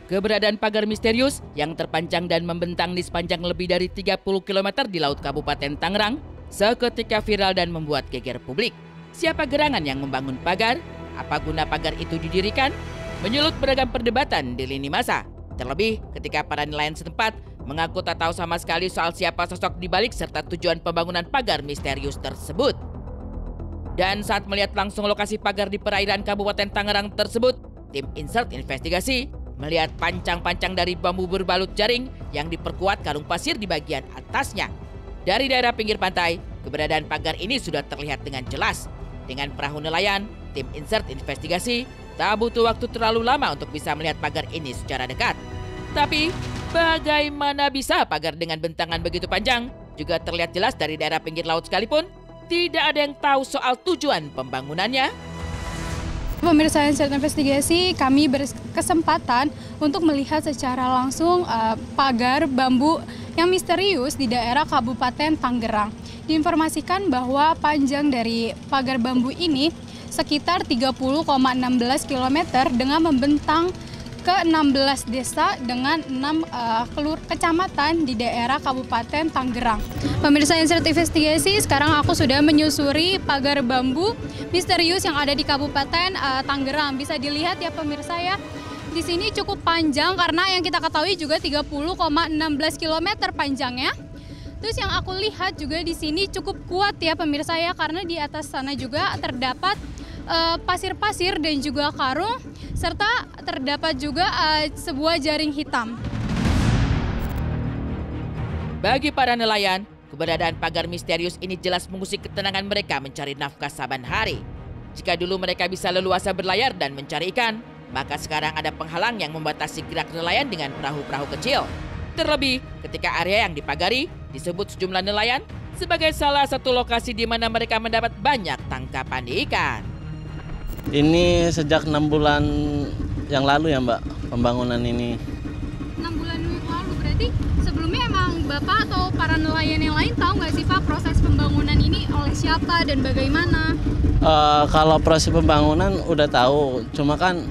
Keberadaan pagar misterius yang terpanjang dan membentang di sepanjang lebih dari 30 km di Laut Kabupaten Tangerang seketika viral dan membuat geger publik. Siapa gerangan yang membangun pagar? Apa guna pagar itu didirikan? Menyulut beragam perdebatan di lini masa. Terlebih ketika para nelayan setempat mengaku tak tahu sama sekali soal siapa sosok di balik serta tujuan pembangunan pagar misterius tersebut. Dan saat melihat langsung lokasi pagar di perairan Kabupaten Tangerang tersebut, tim Insert Investigasi melihat pancang-pancang dari bambu berbalut jaring yang diperkuat karung pasir di bagian atasnya. Dari daerah pinggir pantai, keberadaan pagar ini sudah terlihat dengan jelas. Dengan perahu nelayan, tim Insert Investigasi tak butuh waktu terlalu lama untuk bisa melihat pagar ini secara dekat. Tapi, bagaimana bisa pagar dengan bentangan begitu panjang juga terlihat jelas dari daerah pinggir laut sekalipun? Tidak ada yang tahu soal tujuan pembangunannya. Pemirsa Insert Investigasi, kami berkesempatan untuk melihat secara langsung pagar bambu yang misterius di daerah Kabupaten Tangerang. Diinformasikan bahwa panjang dari pagar bambu ini sekitar 30,16 km dengan membentang ke 16 desa dengan 6 kecamatan di daerah Kabupaten Tangerang. Pemirsa Insert Investigasi, sekarang aku sudah menyusuri pagar bambu misterius yang ada di Kabupaten Tangerang. Bisa dilihat ya pemirsa ya, di sini cukup panjang karena yang kita ketahui juga 30,16 km panjangnya. Terus yang aku lihat juga di sini cukup kuat ya pemirsa ya, karena di atas sana juga terdapat pasir-pasir dan juga karung, serta terdapat juga sebuah jaring hitam. Bagi para nelayan, keberadaan pagar misterius ini jelas mengusik ketenangan mereka mencari nafkah saban hari. Jika dulu mereka bisa leluasa berlayar dan mencari ikan, maka sekarang ada penghalang yang membatasi gerak nelayan dengan perahu-perahu kecil. Terlebih ketika area yang dipagari disebut sejumlah nelayan sebagai salah satu lokasi di mana mereka mendapat banyak tangkapan ikan. Ini sejak 6 bulan yang lalu ya Mbak, pembangunan ini. 6 bulan yang lalu, berarti sebelumnya emang Bapak atau para nelayan yang lain tahu nggak sih Pak proses pembangunan ini oleh siapa dan bagaimana? Kalau proses pembangunan udah tahu, cuma kan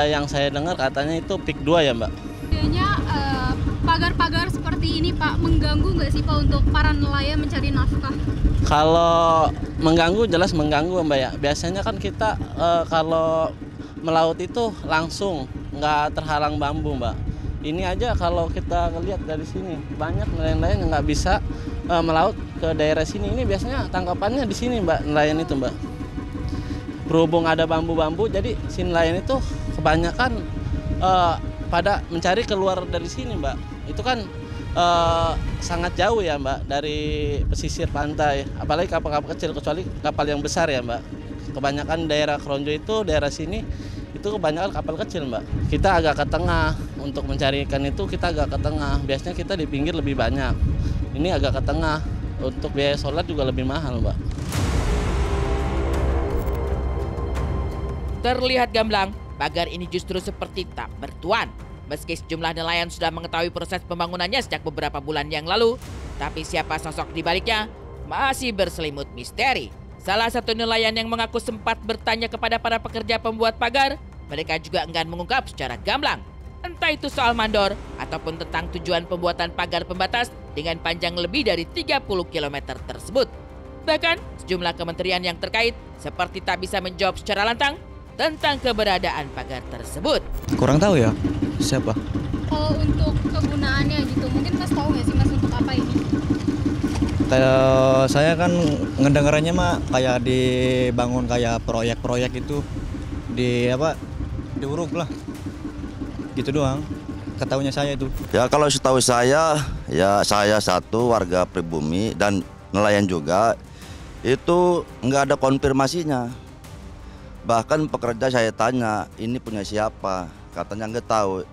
yang saya dengar katanya itu PIK 2 ya Mbak. Adanya pagar-pagar seperti ini Pak mengganggu nggak sih Pak untuk para nelayan mencari nafkah? Kalau mengganggu jelas mengganggu Mbak ya. Biasanya kan kita kalau melaut itu langsung nggak terhalang bambu Mbak. Ini aja kalau kita lihat dari sini banyak nelayan-nelayan yang nggak bisa melaut ke daerah sini. Ini biasanya tangkapannya di sini Mbak, nelayan itu Mbak. Berhubung ada bambu-bambu, jadi si nelayan itu kebanyakan pada mencari keluar dari sini Mbak. Itu kan sangat jauh ya Mbak dari pesisir pantai, apalagi kapal-kapal kecil, kecuali kapal yang besar ya Mbak. Kebanyakan daerah Kronjo itu, daerah sini itu kebanyakan kapal kecil Mbak. Kita agak ke tengah, untuk mencari ikan itu kita agak ke tengah. Biasanya kita di pinggir lebih banyak, ini agak ke tengah, untuk biaya sholat juga lebih mahal Mbak. Terlihat gamblang, pagar ini justru seperti tak bertuan. Meski sejumlah nelayan sudah mengetahui proses pembangunannya sejak beberapa bulan yang lalu, tapi siapa sosok di baliknya masih berselimut misteri. Salah satu nelayan yang mengaku sempat bertanya kepada para pekerja pembuat pagar, mereka juga enggan mengungkap secara gamblang. Entah itu soal mandor ataupun tentang tujuan pembuatan pagar pembatas dengan panjang lebih dari 30 km tersebut. Bahkan sejumlah kementerian yang terkait seperti tak bisa menjawab secara lantang tentang keberadaan pagar tersebut. Kurang tahu ya, siapa? Kalau untuk kegunaannya gitu, mungkin Mas tahu nggak sih Mas untuk apa ini? Kayak saya kan ngedengarannya mah kayak dibangun kayak proyek-proyek itu diuruk lah, gitu doang. Ketahunya saya itu. Ya kalau setahu saya, ya saya satu warga pribumi dan nelayan juga, itu nggak ada konfirmasinya. Bahkan pekerja saya tanya, ini punya siapa? Katanya nggak tahu.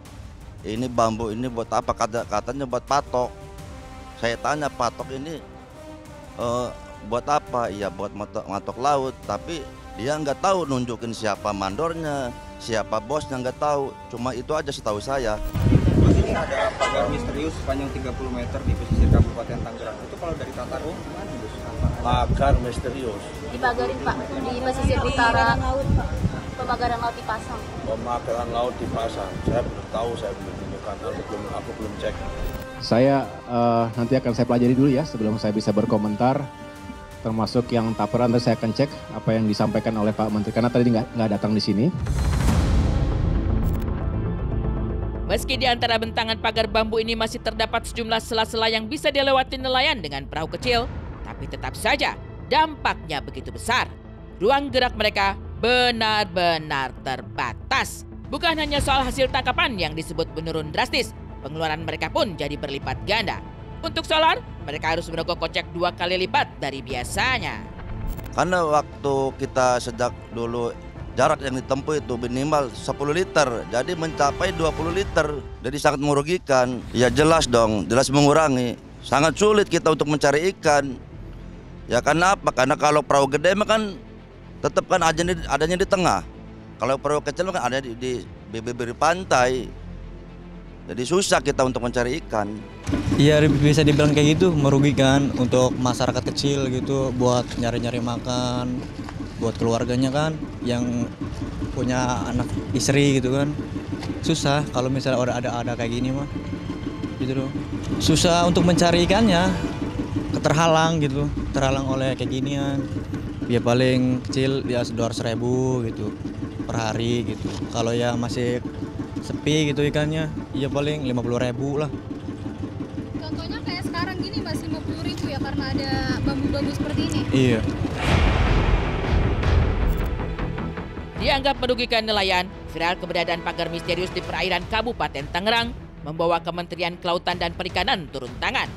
Ini bambu ini buat apa? Katanya buat patok. Saya tanya patok ini buat apa? Iya buat matok laut. Tapi dia nggak tahu nunjukin siapa mandornya, siapa bosnya nggak tahu. Cuma itu aja setahu saya. Terus ini ada pagar misterius sepanjang 30 meter di pesisir Kabupaten Tangerang. Itu kalau dari Tata Ruang gimana Gus? Pagar misterius. Dipagarin Pak, di pesisir utara pemagaran laut dipasang? Pemagaran laut dipasang, saya belum tahu, saya belum menemukan, aku belum cek. Saya nanti akan saya pelajari dulu ya sebelum saya bisa berkomentar. Termasuk yang taperan, nanti saya akan cek apa yang disampaikan oleh Pak Menteri karena tadi nggak datang di sini. Meski di antara bentangan pagar bambu ini masih terdapat sejumlah sela-sela yang bisa dilewati nelayan dengan perahu kecil, tapi tetap saja dampaknya begitu besar. Ruang gerak mereka benar-benar terbatas. Bukan hanya soal hasil tangkapan yang disebut menurun drastis, pengeluaran mereka pun jadi berlipat ganda. Untuk solar, mereka harus merogoh kocek 2 kali lipat dari biasanya. Karena waktu kita sejak dulu jarak yang ditempuh itu minimal 10 liter, jadi mencapai 20 liter. Jadi sangat merugikan. Ya jelas dong, jelas mengurangi. Sangat sulit kita untuk mencari ikan. Ya karena apa? Karena kalau perahu gede mah kan tetap kan adanya di tengah. Kalau perahu kecil kan ada di bibir pantai. Jadi susah kita untuk mencari ikan. Iya, bisa dibilang kayak gitu, merugikan untuk masyarakat kecil gitu, buat nyari-nyari makan, buat keluarganya kan, yang punya anak istri gitu kan. Susah kalau misalnya ada kayak gini mah, gitu loh. Susah untuk mencari ikannya, terhalang gitu, terhalang oleh kayak ginian. Ya paling kecil ya 200.000 gitu per hari gitu. Kalau ya masih sepi gitu ikannya, ya paling 50.000 lah. Contohnya kayak sekarang gini masih 50.000 ya karena ada bambu-bambu seperti ini. Iya. Dianggap merugikan nelayan, viral keberadaan pagar misterius di perairan Kabupaten Tangerang membawa Kementerian Kelautan dan Perikanan turun tangan.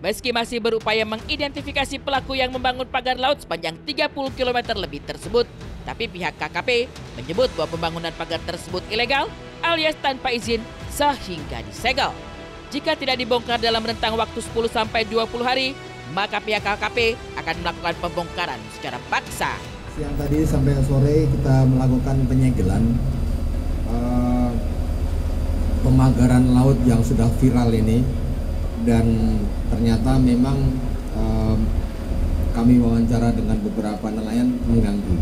Meski masih berupaya mengidentifikasi pelaku yang membangun pagar laut sepanjang 30 km lebih tersebut, tapi pihak KKP menyebut bahwa pembangunan pagar tersebut ilegal alias tanpa izin sehingga disegel. Jika tidak dibongkar dalam rentang waktu 10-20 hari, maka pihak KKP akan melakukan pembongkaran secara paksa. Siang tadi sampai sore kita melakukan penyegelan pemagaran laut yang sudah viral ini, dan ternyata memang kami wawancara dengan beberapa nelayan mengganggu.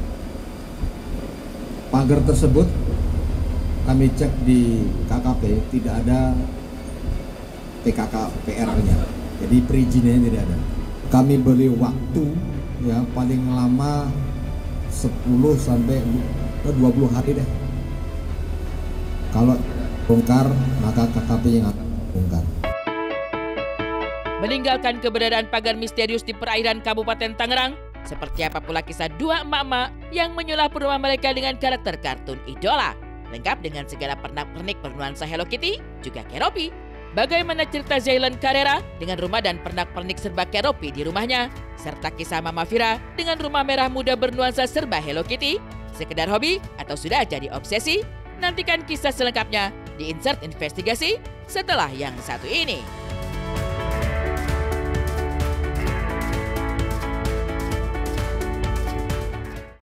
Pagar tersebut kami cek di KKP tidak ada PKK-PR-nya, jadi perizinannya tidak ada. Kami beri waktu ya paling lama 10 sampai 20 hari deh. Kalau bongkar maka KKP yang akan bongkar. Meninggalkan keberadaan pagar misterius di perairan Kabupaten Tangerang, seperti apa pula kisah dua emak-emak yang menyulap rumah mereka dengan karakter kartun idola, lengkap dengan segala pernak-pernik bernuansa Hello Kitty, juga Keropi. Bagaimana cerita Zailan Carrera dengan rumah dan pernak-pernik serba Keropi di rumahnya, serta kisah Mama Vira dengan rumah merah muda bernuansa serba Hello Kitty. Sekedar hobi atau sudah jadi obsesi? Nantikan kisah selengkapnya di Insert Investigasi setelah yang satu ini.